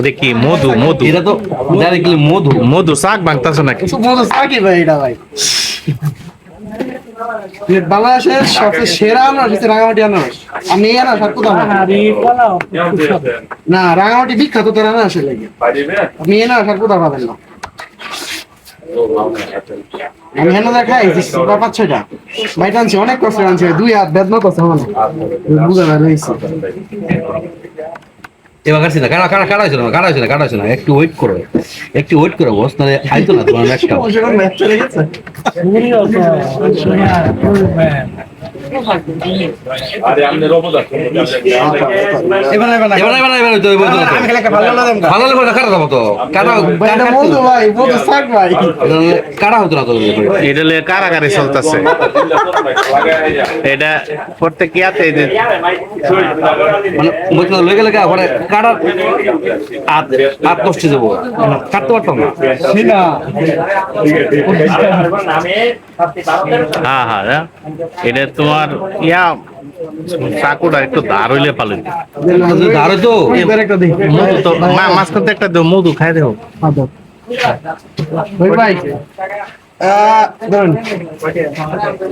দেখি মধু মধু, এটা তো ডাইরেক্টলি মধু। মধু শাক ভাঙতেছে নাকি? মধু সাকি ভাই এটা ভাই। বাংলাদেশের সবচেয়ে সেরা আনারস হচ্ছে রাঙামাটি আনারস। আমি এই আনারস আর কোথাও না, রাঙামাটি বিখ্যাত তোর আনারসের লাগে। আপনি এই আনারস আর কোথাও পাবেন না। আমি হেন দেখাই পাঁচ ছয়টা বাইট আনছি, অনেক কষ্ট আনছি, 2 হাত বেদনা করছে আমার বুঝা না রয়েছে। এবার কাটছি না, কাটা হয়েছে না, একটু ওয়েট করো বস, নাহলে আইতো না তোমার একটা। কাটা হতো না তো, এটা লিয়ে কারাগারে চলতেছে। এটা প্রত্যেক ইয়াতে মানে লয়ে গেলে ওখানে কাটার হাত কষ্ট যাবো, কাটতে পারতাম না। হ্যাঁ হ্যাঁ, এটা তোমার ইয়া চাকুটা একটু ধার হইলে পালন ধারে তো মধু তো মাঝখান একটা দেও, মধু খাই দেও।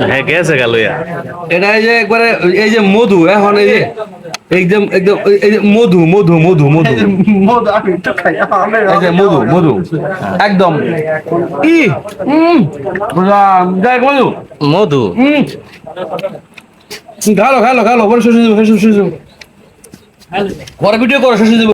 হ্যাঁ গেছে গেল ইয়া। এটা এই যে একবারে এই যে মধু, এখন এই যে একদম একদম এই যে মধু মধু মধু মধু এই যে মধু মধু একদম ই দেখ মধু মধু খালো খালো খালো, পরে শেষ হয়ে যাবে, শেষ হয়ে যাবে, পরে ভিডিও করো, শেষ হয়ে যাবে।